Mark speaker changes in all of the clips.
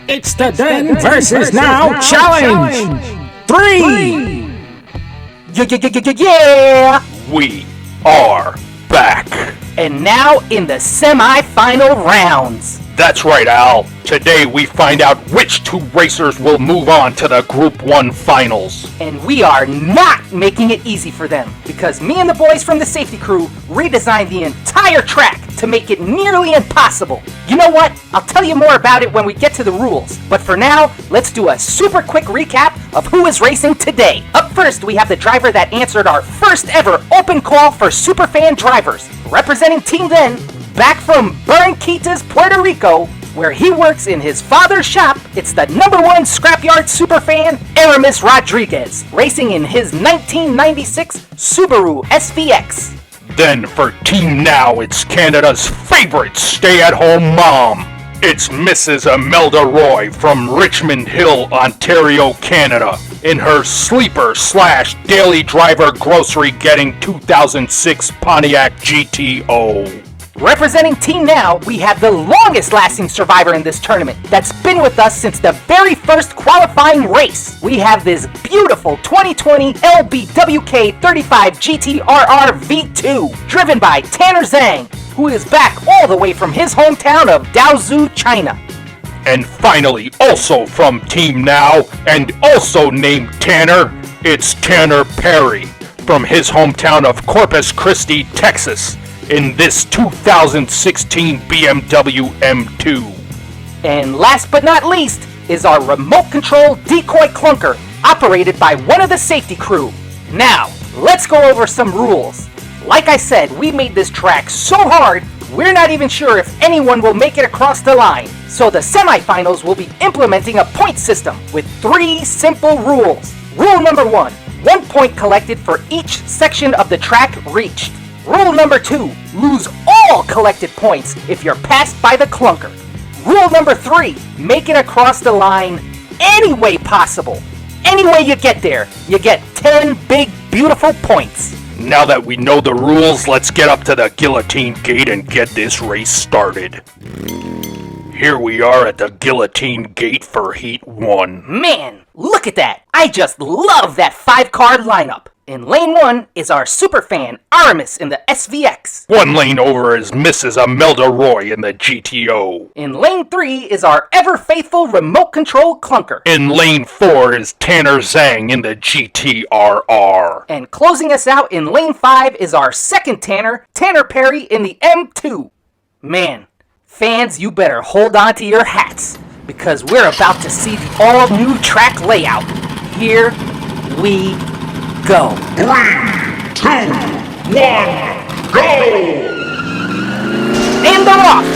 Speaker 1: It's the Then versus Now Challenge! 3!
Speaker 2: Yeah!
Speaker 3: We are back.
Speaker 2: And now in the semi-final rounds.
Speaker 3: That's right, Al. Today we find out which two racers will move on to the Group 1 finals.
Speaker 2: And we are not making it easy for them, because me and the boys from the safety crew redesigned the entire track to make it nearly impossible. You know what? I'll tell you more about it when we get to the rules. But for now, let's do a super quick recap of who is racing today. Up first, we have the driver that answered our first ever open call for Superfan drivers. Representing Team Then, back from Barranquitas, Puerto Rico, where he works in his father's shop, it's the #1 Scrapyard superfan, Aramis Rodriguez, racing in his 1996 Subaru SVX.
Speaker 3: Then for Team Now, it's Canada's favorite stay-at-home mom. It's Mrs. Imelda Roy from Richmond Hill, Ontario, Canada, in her sleeper/daily driver grocery-getting 2006 Pontiac GTO.
Speaker 2: Representing Team Now, we have the longest-lasting survivor in this tournament that's been with us since the very first qualifying race. We have this beautiful 2020 LBWK 35 GTRR V2, driven by Tanner Zhang, who is back all the way from his hometown of Daozhou, China.
Speaker 3: And finally, also from Team Now, and also named Tanner, it's Tanner Perry, from his hometown of Corpus Christi, Texas, in this 2016 BMW M2.
Speaker 2: And last but not least is our remote control decoy clunker, operated by one of the safety crew. Now, let's go over some rules. Like I said, we made this track so hard, we're not even sure if anyone will make it across the line. So the semifinals will be implementing a point system with 3 simple rules. Rule number 1, 1 point collected for each section of the track reached. Rule number 2, lose all collected points if you're passed by the clunker. Rule number 3, make it across the line any way possible. Any way you get there, you get 10 big, beautiful points.
Speaker 3: Now that we know the rules, let's get up to the guillotine gate and get this race started. Here we are at the guillotine gate for Heat 1.
Speaker 2: Man, look at that! I just love that 5-car lineup. In lane 1 is our superfan, Aramis in the SVX.
Speaker 3: 1 lane over is Mrs. Imelda Roy in the GTO.
Speaker 2: In lane 3 is our ever-faithful remote control clunker.
Speaker 3: In lane 4 is Tanner Zhang in the GTRR.
Speaker 2: And closing us out in lane 5 is our second Tanner, Tanner Perry in the M2. Man, fans, you better hold on to your hats, because we're about to see the all-new track layout. Here we go.
Speaker 4: 3, 2, 1, go!
Speaker 2: And they're off!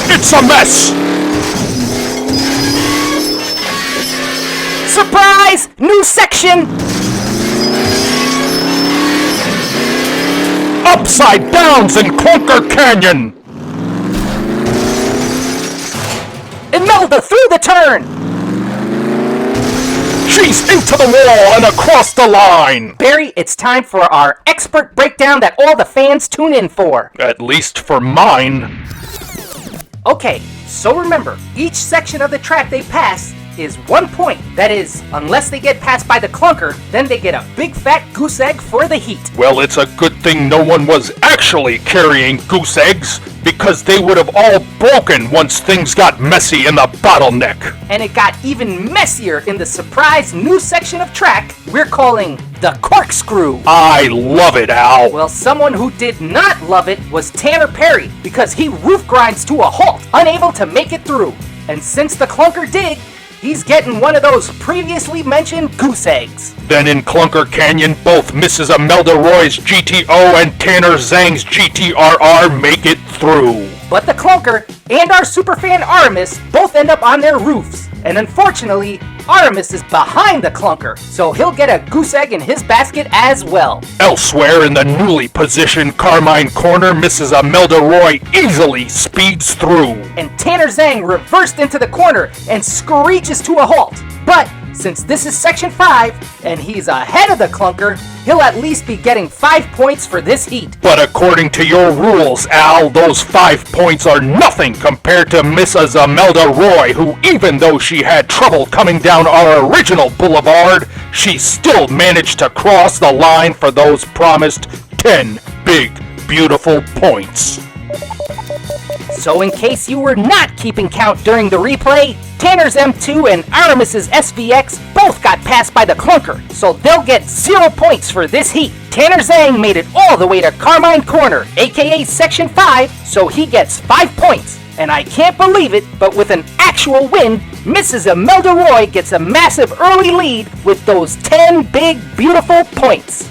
Speaker 3: It's a mess!
Speaker 2: Surprise! New section!
Speaker 3: Upside downs in Clunker Canyon!
Speaker 2: Imelda through the turn!
Speaker 3: She's into the wall and across the line!
Speaker 2: Barry, it's time for our expert breakdown that all the fans tune in for.
Speaker 3: At least for mine.
Speaker 2: Okay, so remember, each section of the track they pass is 1 point. That is, unless they get passed by the clunker, then they get a big fat goose egg for the heat.
Speaker 3: Well, it's a good thing no one was actually carrying goose eggs, because they would have all broken once things got messy in the bottleneck.
Speaker 2: And it got even messier in the surprise new section of track we're calling the corkscrew.
Speaker 3: I love it, Al.
Speaker 2: Well, someone who did not love it was Tanner Perry, because he roof grinds to a halt, unable to make it through. And since the clunker did, he's getting one of those previously mentioned goose eggs.
Speaker 3: Then in Clunker Canyon, both Mrs. Imelda Roy's GTO and Tanner Zhang's GTRR make it through.
Speaker 2: But the clunker and our superfan Aramis both end up on their roofs. And unfortunately, Aramis is behind the clunker, so he'll get a goose egg in his basket as well.
Speaker 3: Elsewhere in the newly positioned Carmine corner, Mrs. Imelda Roy easily speeds through.
Speaker 2: And Tanner Zhang reversed into the corner and screeches to a halt. But Since this is Section 5, and he's ahead of the clunker, he'll at least be getting 5 points for this heat.
Speaker 3: But according to your rules, Al, those 5 points are nothing compared to Mrs. Imelda Roy, who, even though she had trouble coming down our original boulevard, she still managed to cross the line for those promised 10 big, beautiful points.
Speaker 2: So in case you were not keeping count during the replay, Tanner's M2 and Artemis's SVX both got passed by the clunker, so they'll get 0 points for this heat. Tanner Zhang made it all the way to Carmine Corner, aka Section 5, so he gets 5 points. And I can't believe it, but with an actual win, Mrs. Imelda Roy gets a massive early lead with those 10 big, beautiful points.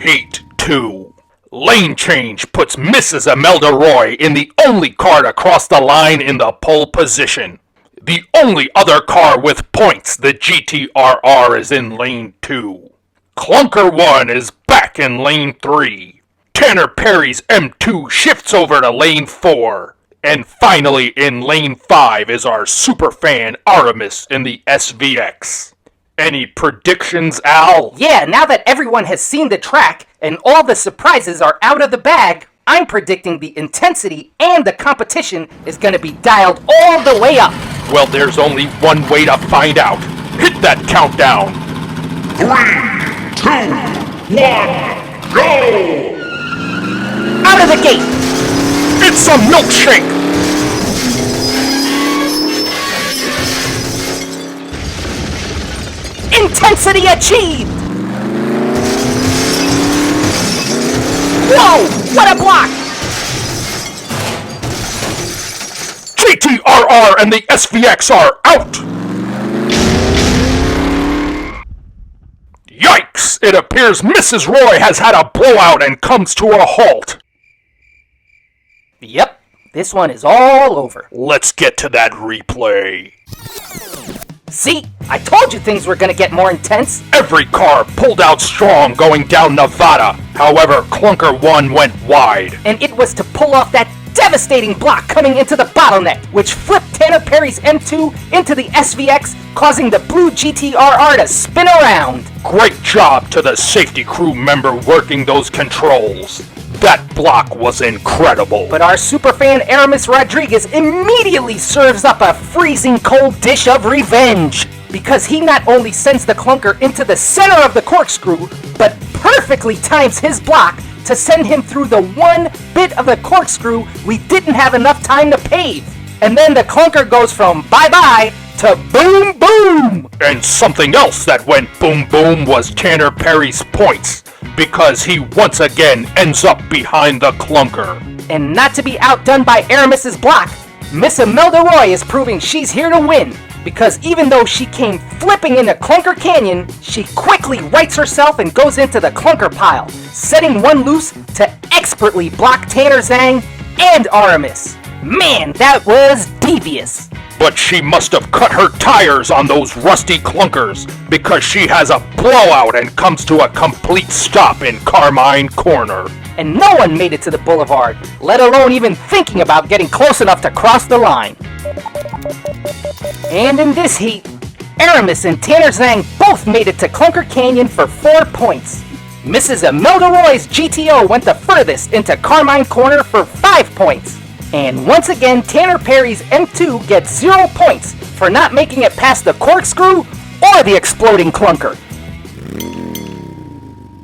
Speaker 3: Heat 2. Lane change puts Mrs. Imelda Roy in the only car to cross the line in the pole position. The only other car with points, the GTRR, is in lane 2. Clunker 1 is back in lane 3. Tanner Perry's M2 shifts over to lane 4. And finally in lane 5 is our superfan Artemis in the SVX. Any predictions, Al?
Speaker 2: Yeah, now that everyone has seen the track and all the surprises are out of the bag, I'm predicting the intensity and the competition is going to be dialed all the way up.
Speaker 3: Well, there's only one way to find out. Hit that countdown.
Speaker 4: 3, 2, 1, go!
Speaker 2: Out of the gate!
Speaker 3: It's a milkshake!
Speaker 2: Intensity achieved! Whoa! What a block!
Speaker 3: GTRR and the SVX are out! Yikes! It appears Mrs. Roy has had a blowout and comes to a halt.
Speaker 2: Yep, this one is all over.
Speaker 3: Let's get to that replay.
Speaker 2: See, I told you things were gonna get more intense.
Speaker 3: Every car pulled out strong going down Nevada. However, Clunker 1 went wide.
Speaker 2: And it was to pull off that devastating block coming into the bottleneck, which flipped Tanner Perry's M2 into the SVX, causing the blue GTRR to spin around.
Speaker 3: Great job to the safety crew member working those controls. That block was incredible.
Speaker 2: But our superfan Aramis Rodriguez immediately serves up a freezing cold dish of revenge, because he not only sends the clunker into the center of the corkscrew, but perfectly times his block to send him through the one bit of the corkscrew we didn't have enough time to pave. And then the clunker goes from bye-bye to boom boom!
Speaker 3: And something else that went boom boom was Tanner Perry's points, because he once again ends up behind the clunker.
Speaker 2: And not to be outdone by Aramis's block, Miss Imelda Roy is proving she's here to win, because even though she came flipping into Clunker Canyon, she quickly rights herself and goes into the clunker pile, setting one loose to expertly block Tanner Zhang and Aramis. Man, that was devious.
Speaker 3: But she must have cut her tires on those rusty clunkers, because she has a blowout and comes to a complete stop in Carmine Corner.
Speaker 2: And no one made it to the boulevard, let alone even thinking about getting close enough to cross the line. And in this heat, Aramis and Tanner Zhang both made it to Clunker Canyon for 4 points. Mrs. Imelda Roy's GTO went the furthest into Carmine Corner for 5 points. And once again, Tanner Perry's M2 gets 0 points for not making it past the corkscrew or the exploding clunker.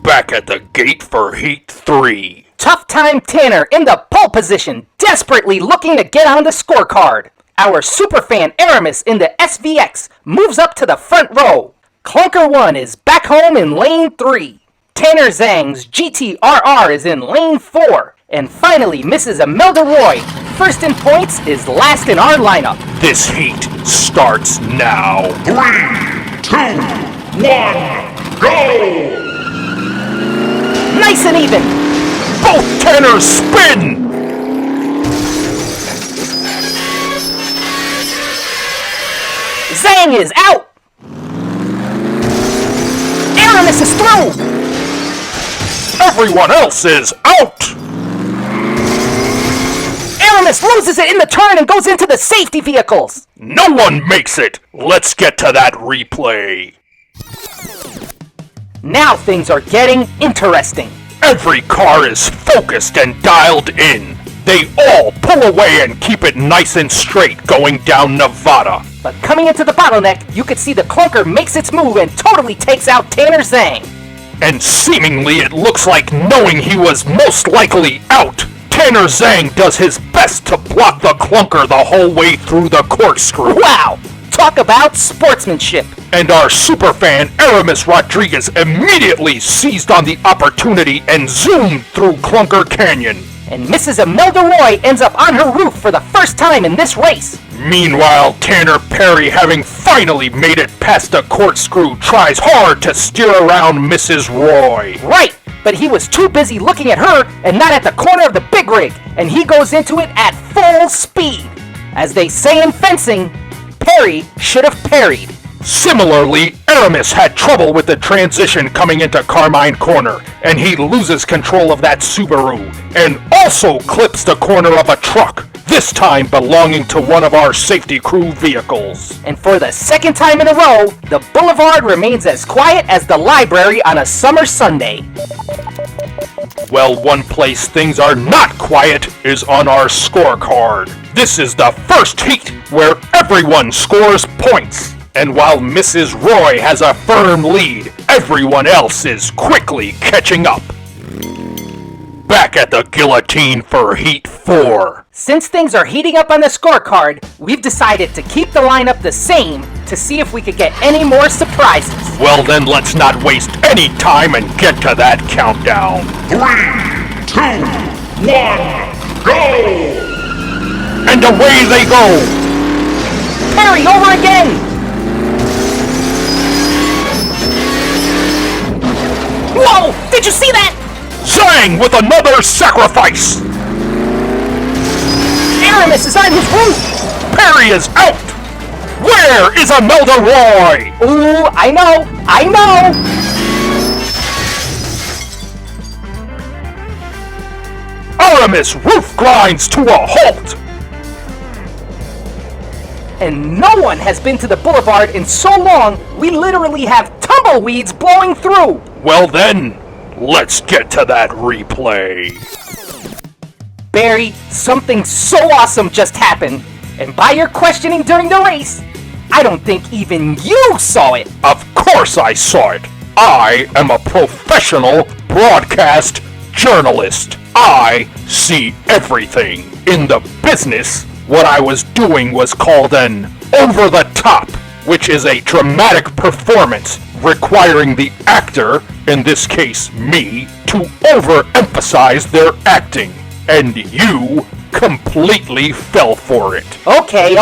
Speaker 3: Back at the gate for Heat 3.
Speaker 2: Tough Time Tanner in the pole position, desperately looking to get on the scorecard. Our superfan Aramis in the SVX moves up to the front row. Clunker 1 is back home in lane 3. Tanner Zhang's GTRR is in lane 4. And finally, Mrs. Imelda Roy, first in points, is last in our lineup.
Speaker 3: This heat starts now.
Speaker 4: 3, 2, 1, go!
Speaker 2: Nice and even.
Speaker 3: Both Tanners spin!
Speaker 2: Zhang is out. Aramis is through. Everyone else is out. Aramis Aramis loses it in the turn and goes into the safety vehicles.
Speaker 3: No one makes it. Let's get to that replay.
Speaker 2: Now things are getting interesting.
Speaker 3: Every car is focused and dialed in. They all pull away and keep it nice and straight going down Nevada.
Speaker 2: But coming into the bottleneck, you could see the clunker makes its move and totally takes out Tanner Zhang.
Speaker 3: And seemingly it looks like, knowing he was most likely out, Tanner Zhang does his best to block the clunker the whole way through the corkscrew.
Speaker 2: Wow! Talk about sportsmanship.
Speaker 3: And our superfan Aramis Rodriguez immediately seized on the opportunity and zoomed through Clunker Canyon.
Speaker 2: And Mrs. Imelda Roy ends up on her roof for the first time in this race.
Speaker 3: Meanwhile, Tanner Perry, having finally made it past the corkscrew, tries hard to steer around Mrs. Roy.
Speaker 2: Right, but he was too busy looking at her and not at the corner of the big rig, and he goes into it at full speed. As they say in fencing, Perry should have parried.
Speaker 3: Similarly, Aramis had trouble with the transition coming into Carmine Corner, and he loses control of that Subaru, and also clips the corner of a truck, this time belonging to one of our safety crew vehicles.
Speaker 2: And for the second time in a row, the boulevard remains as quiet as the library on a summer Sunday.
Speaker 3: Well, one place things are not quiet is on our scorecard. This is the first heat where everyone scores points. And while Mrs. Roy has a firm lead, everyone else is quickly catching up. Back at the guillotine for Heat 4.
Speaker 2: Since things are heating up on the scorecard, we've decided to keep the lineup the same to see if we could get any more surprises.
Speaker 3: Well then, let's not waste any time and get to that countdown.
Speaker 4: 3, 2, 1, go!
Speaker 3: And away they go!
Speaker 2: Perry, over again! Whoa! Did you see that?
Speaker 3: Zhang with another sacrifice!
Speaker 2: Aramis is on his roof!
Speaker 3: Perry is out! Where is Imelda Roy?
Speaker 2: Ooh, I know!
Speaker 3: Aramis roof grinds to a halt!
Speaker 2: And no one has been to the boulevard in so long, we literally have tumbleweeds blowing through!
Speaker 3: Well then, let's get to that replay.
Speaker 2: Barry, something so awesome just happened. And by your questioning during the race, I don't think even you saw it.
Speaker 3: Of course I saw it. I am a professional broadcast journalist. I see everything. In the business, what I was doing was called an over-the-top, which is a dramatic performance requiring the actor, in this case me, to overemphasize their acting. And you completely fell for it.
Speaker 2: Okay,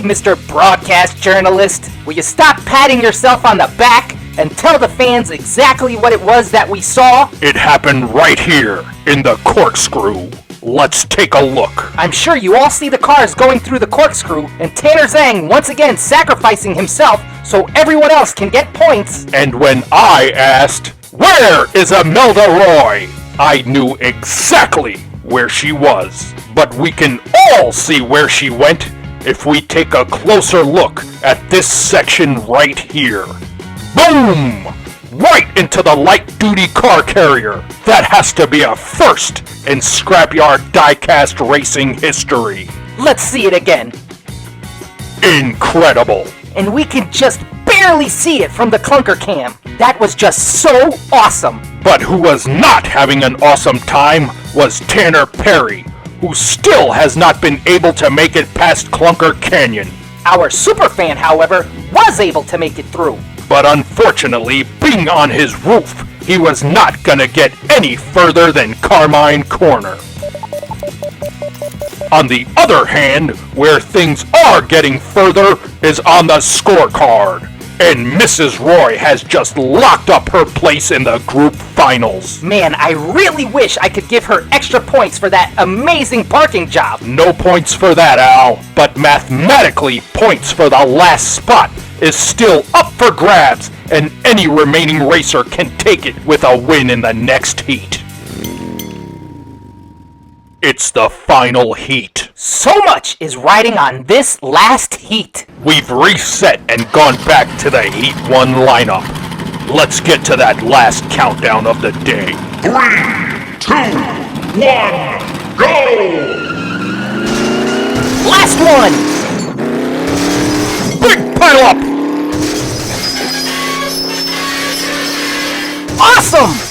Speaker 2: Mr. Broadcast Journalist. Will you stop patting yourself on the back and tell the fans exactly what it was that we saw?
Speaker 3: It happened right here in the corkscrew. Let's take a look.
Speaker 2: I'm sure you all see the cars going through the corkscrew and Tanner Zhang once again sacrificing himself so everyone else can get points.
Speaker 3: And when I asked, "Where is Imelda Roy?" I knew exactly where she was. But we can all see where she went if we take a closer look at this section right here. Boom! Right into the light-duty car carrier. That has to be a first in Scrapyard Diecast racing history.
Speaker 2: Let's see it again.
Speaker 3: Incredible.
Speaker 2: And we can just barely see it from the clunker cam. That was just so awesome.
Speaker 3: But who was not having an awesome time was Tanner Perry, who still has not been able to make it past Clunker Canyon.
Speaker 2: Our superfan, however, was able to make it through.
Speaker 3: But unfortunately, being on his roof, he was not gonna get any further than Carmine Corner. On the other hand, where things are getting further is on the scorecard. And Mrs. Roy has just locked up her place in the group finals.
Speaker 2: Man, I really wish I could give her extra points for that amazing barking job.
Speaker 3: No points for that, Al. But mathematically, points for the last spot is still up for grabs, and any remaining racer can take it with a win in the next heat. It's the final heat.
Speaker 2: So much is riding on this last heat.
Speaker 3: We've reset and gone back to the Heat 1 lineup. Let's get to that last countdown of the day.
Speaker 4: 3, 2, 1, go!
Speaker 2: Last one!
Speaker 3: Big pile up!
Speaker 2: Awesome!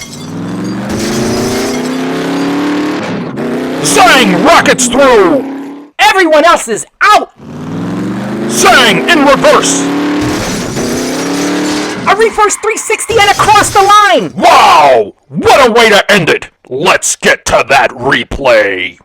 Speaker 3: Zang rockets through!
Speaker 2: Everyone else is out!
Speaker 3: Zang in reverse!
Speaker 2: A reverse 360 and across the line!
Speaker 3: Wow! What a way to end it! Let's get to that replay!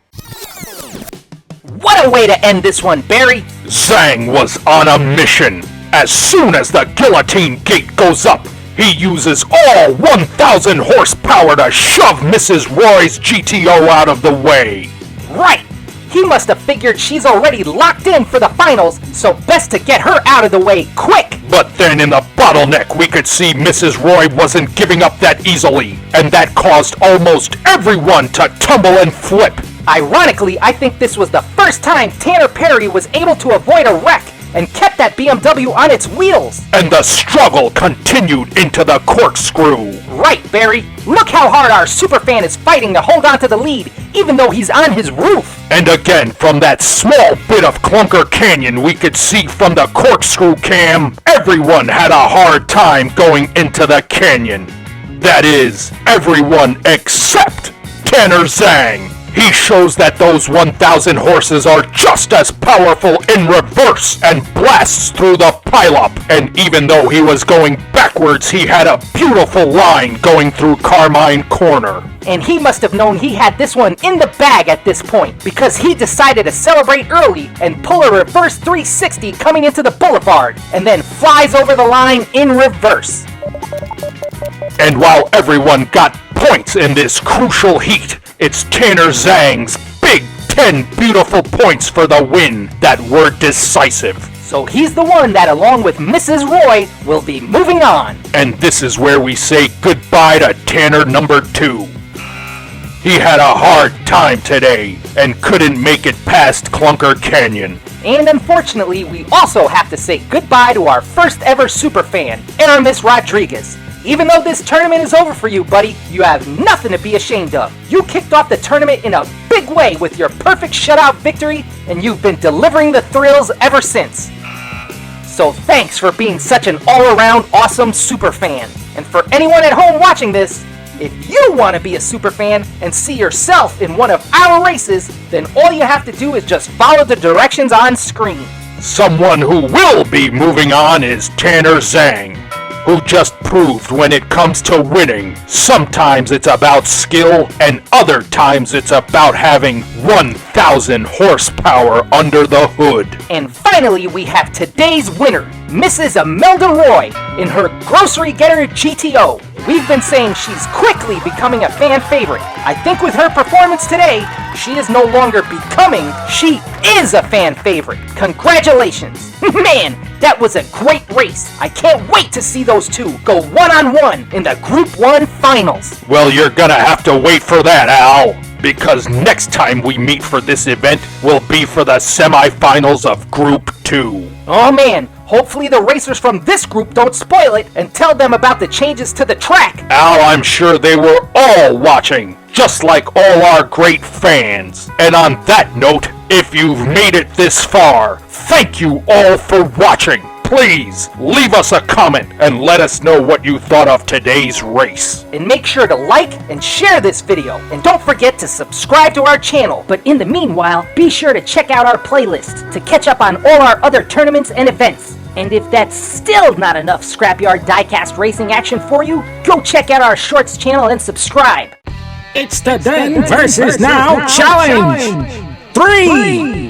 Speaker 2: What a way to end this one, Barry!
Speaker 3: Zang was on a mission. As soon as the guillotine gate goes up, he uses all 1,000 horsepower to shove Mrs. Roy's GTO out of the way.
Speaker 2: Right! He must have figured she's already locked in for the finals, so best to get her out of the way quick!
Speaker 3: But then in the bottleneck, we could see Mrs. Roy wasn't giving up that easily, and that caused almost everyone to tumble and flip.
Speaker 2: Ironically, I think this was the first time Tanner Perry was able to avoid a wreck and kept that BMW on its wheels.
Speaker 3: And the struggle continued into the corkscrew.
Speaker 2: Right, Barry. Look how hard our superfan is fighting to hold on to the lead, even though he's on his roof.
Speaker 3: And again, from that small bit of Clunker Canyon we could see from the corkscrew cam, everyone had a hard time going into the canyon. That is, everyone except Tanner Zang. He shows that those 1,000 horses are just as powerful in reverse and blasts through the pileup. And even though he was going backwards, he had a beautiful line going through Carmine Corner.
Speaker 2: And he must have known he had this one in the bag at this point, because he decided to celebrate early and pull a reverse 360 coming into the boulevard, and then flies over the line in reverse.
Speaker 3: And while everyone got points in this crucial heat, it's Tanner Zang's big 10 beautiful points for the win that were decisive.
Speaker 2: So he's the one that, along with Mrs. Roy, will be moving on.
Speaker 3: And this is where we say goodbye to Tanner number 2. He had a hard time today and couldn't make it past Clunker Canyon.
Speaker 2: And unfortunately, we also have to say goodbye to our first ever superfan, Aramis Rodriguez. Even though this tournament is over for you, buddy, you have nothing to be ashamed of. You kicked off the tournament in a big way with your perfect shutout victory, and you've been delivering the thrills ever since. So thanks for being such an all-around awesome superfan. And for anyone at home watching this, if you want to be a superfan and see yourself in one of our races, then all you have to do is just follow the directions on screen.
Speaker 3: Someone who will be moving on is Tanner Zang, who just proved when it comes to winning, sometimes it's about skill and other times it's about having 1,000 horsepower under the hood.
Speaker 2: And finally, we have today's winner, Mrs. Imelda Roy, in her Grocery Getter GTO. We've been saying she's quickly becoming a fan favorite. I think with her performance today, she is no longer becoming, she is a fan favorite. Congratulations. Man, that was a great race. I can't wait to see those two go one-on-one in the Group 1 finals.
Speaker 3: Well, you're gonna have to wait for that, Al, because next time we meet for this event will be for the semifinals of Group 2.
Speaker 2: Oh man, hopefully the racers from this group don't spoil it and tell them about the changes to the track.
Speaker 3: Al, I'm sure they were all watching, just like all our great fans. And on that note, if you've made it this far, thank you all for watching. Please leave us a comment and let us know what you thought of today's race.
Speaker 2: And make sure to like and share this video. And don't forget to subscribe to our channel. But in the meanwhile, be sure to check out our playlist to catch up on all our other tournaments and events. And if that's still not enough Scrapyard Diecast racing action for you, go check out our Shorts channel and subscribe.
Speaker 1: It's the Then versus Now challenge. 3,